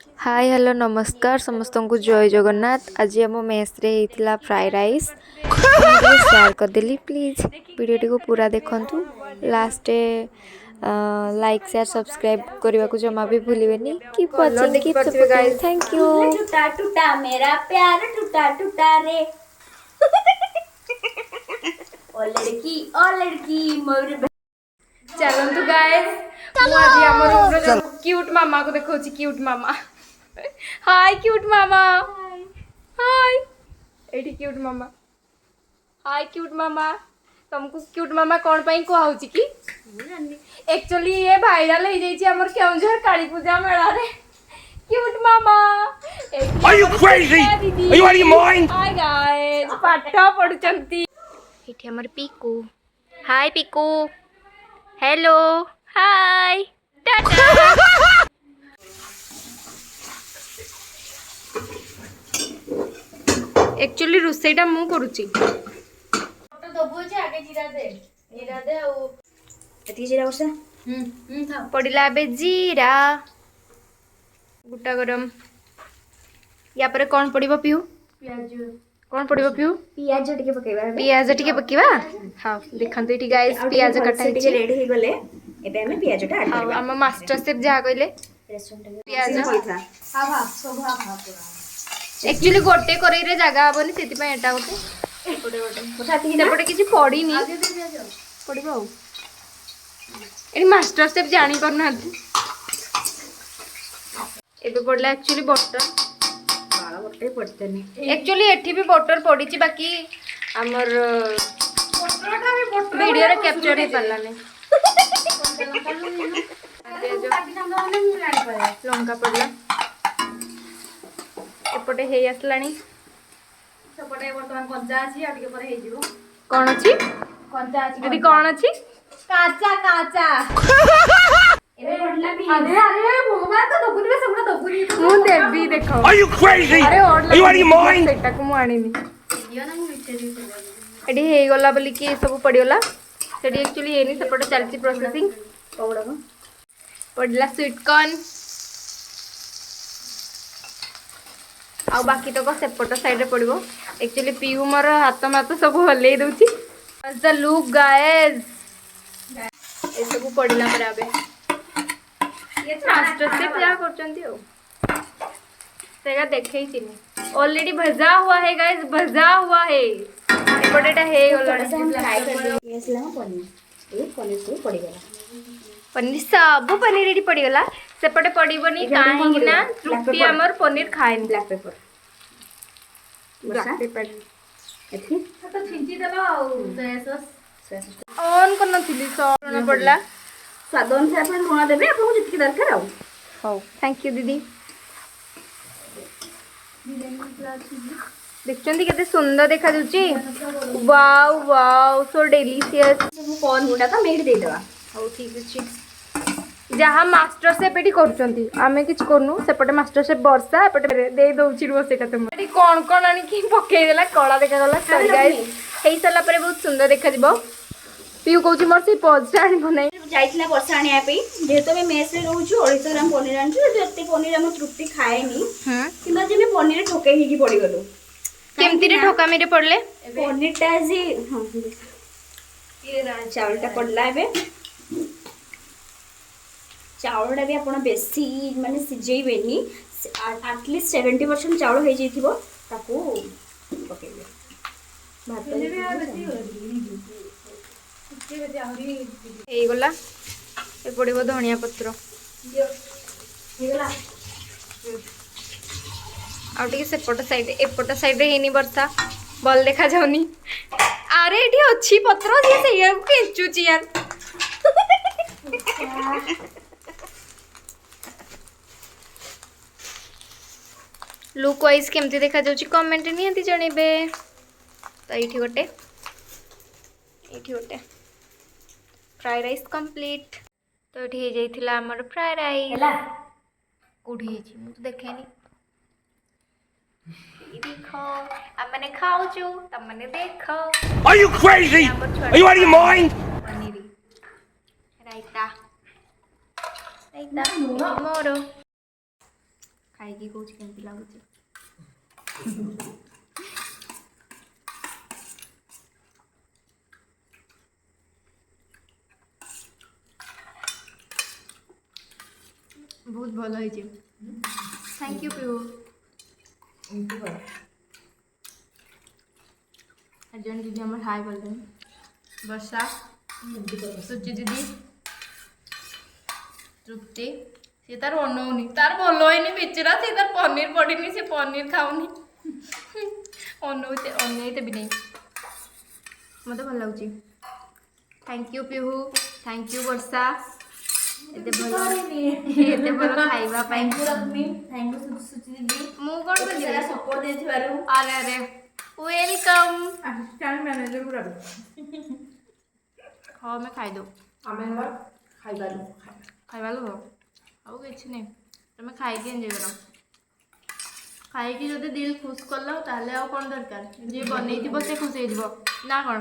Hi hello नमस्कार समस्त को जय जगन्नाथ। आज आम मेस रे होता फ्राए राइस शेयर करदेली। प्लीज वीडियो को पूरा देखु लास्ट लाइक शेयर सब्सक्राइब करने को जमा भी भूलिए। Keep watching keep supporting. Thank you. टूटा टूटा मेरा प्यार टूटा टूटा रे ओ लड़की मोर चलतु गाइस मुझे आम रूम जो क्यूट मामा को देखा क्यूट मामा। हाय क्यूट मामा। हाय एठी क्यूट मामा। हाय क्यूट मामा। तुमको क्यूट मामा कौन पाई कहा कि एक्चुअली ये भाइराल हो जाइए हमर केउंझर काली पूजा मेला रे। क्यूट मामा Are you crazy? Are you out of your mind? Hi guys पाठ पढुचंती एठी हमर Piku. Hi Piku. Hello hi टाटा। एक्चुअली रोसईटा मु करूची तो दबो जे आगे जीरा दे आ एती जीरा वर्षा था पड़िला बे जीरा गुटा गरम। या पर कौन पड़िबो पियू प्याज कौन पड़िबो पियू प्याज टिके पकेबा पियाज टिके पकीवा। हां देखंतु एठी गाइस पियाज कटा है टिके रेडी हे गले एबे हमें प्याज टा ऐड हां करबा। हम मास्टर शेफ जा कहले रेस्टोरेंट प्याज था हां हां शोभा पूरा एक्चुअली गोटे करेई रे जागा हबनी सेति पे एटा गोटे गोटे कोठा ती सेपटे किछि पड़ीनी पड़िबो आ एनी मास्टर शेफ जानी करना एबे पड़ला एक्चुअली बटर बाळा बटे पडतनी एक्चुअली एठी भी बटर पड़ी बाकी हमर बटरटा भी बटर वीडियो रे कैप्चर हे पाला ने लंका पड़ला एपटे हे आसलानी सपटे वर्तमान कंचा अछि आ टिके परे हे जिवो कौन अछि कंचा अछि दीदी कौन अछि काचा काचा एबे पडला भी अरे अरे भगवान तो दबुनी रे सबटा दबुनी मु देवी देखो Are you crazy? अरे Are you out of your mind? सेटा को मु आनिनी दियो ना मु मिटे दी एडी हे गला बोली कि सब पड़ी गला सेडी एक्चुअली हेनी सेपटे चलची प्रोसेसिंग पौडा को पड़ला स्वीट कॉर्न आ बाकी तक सेपट साइड रे पड़ो। एक्चुअली पीयू मोर हाथ मात सब हल्ले दउची द लुक गाइस ए सब पड़ला पर आबे ये मास्टर शेफ जा करचंती हो सेगा देखै चिनी ऑलरेडी भजा हुआ है गाइस भजा हुआ है एपटेटा हे थोड़ा सा हम फ्राई कर देंगे ये इसला पनीर ये पनीर से पड़ी गला पनीर सब पनीर रेडी पड़ी गला सेपटे पड़ीबनी काहे ना तृप्ति हमर पनीर खाएन ब्लैक पेपर ब्लैक पेपर एथि तो छिंची देबा आ सोया सॉस ऑन करन थिली सॉन पड़ला स्वाद अनुसार अपन लुण देबे आपको जितकी दरकार आ हो थैंक यू दीदी। देखचंती केते सुंदर देखा जाउची वाओ वाओ सो डिलीशियस कौन गुडा का मेड दे देबा हो ठीक अछि जहाँ मास्टर शेफ एटी करचंती आमे किछ करनु सेपटे मास्टर शेफ वर्षा एपटे दे दउची रो सेटा तुम एटी कोन कोन आनी कि पके देला कळा देखा गला सॉरी गाइस हेई सला परे बहुत सुंदर देखा दिबो। पियू कहूची मोर से पॉज आनी बनाई जाइतला वर्षा आनिया पे जेतो में मेस रे रहउछु 250 ग्राम पनीर आनछु जत्ते पनीर हम तृप्ति खाएनी किबा जे में पनीर ठोके ही की पड़ी गलो केमती रे ठोका मेरे पड़ले पनीर टा जी हां ये चावल टा पड़ला एबे चावल टा भी आपण बेसी माने सिजेइबेनी एटलीस्ट 70% चावल हे जइथिबो ताको पकेबे भात हे गला ए पड़िबो धनिया पत्र हे गला आउटे सेपट साइड एपट साइड रे हेनी वर्षा बल देखा जाउनी अरे एठी अछि पत्र जे सेया केचुची यार लुक वाइज केमती देखा जाउची कमेंट नियंती जणेबे। तो एठी गोटे फ्राई राइस कंप्लीट तो एठी हे जाइथिला हमर फ्राई राइस हला कोठी हे छी मु तो देखेनी देखो अब मैंने खाओ जो तब मैंने देखो Are you crazy? Are you out of your mind? पनीरी रायता रायता मोरो ଖାଇକି କହୁଛି କେମିତି ଲାଗୁଛି। ବହୁତ ଭଲ ହେଇଛି। Thank you Pihu. ଜଣେ ଦିଦି ଆମର ହାଇ କଲେଣି। ବର୍ଷା, ସୁଚି ଦିଦି, ତୃପ୍ତି। ସେ ତାର ଅନଉନି, ତାର ଭଲ ହେଇନି ବିଚରା। ସେ ତାର ପନିର ପଡ଼ିନି, ସେ ପନିର ଖାଉନି। ଅନେଇତେ ବି ନେଇ। ମୋତେ ଭଲ ଲାଗୁଛି। Thank you Pihu, thank you Barsha, ଏତେ ଭଲ ଖାଇବା ପାଇଁ। ମୁଁ କ'ଣ କଲି ସପୋର୍ଟ ଦେଇଥିବାରୁ। ଆରେ ଆରେ ୱେଲକମ୍। ଆସିଷ୍ଟାଣ୍ଟ ମ୍ୟାନେଜର ଗୁଡ଼ା ହଁ ଆମେ ଖାଇଦେଉ। ଆମେ ଖାଇବା ଲୋ ଆଉ କିଛି ନାହିଁ। ତମେ ଖାଇକି ଏନ୍ଜୟ କର। ଖାଇକି ଯଦି ଦିଲ୍ ଖୁସ୍ କଲ ତାହେଲେ ଆଉ କ'ଣ ଦରକାର। ଯିଏ ବନେଇଥିବ ସେ ଖୁସି ହେଇଯିବ ନା କ'ଣ?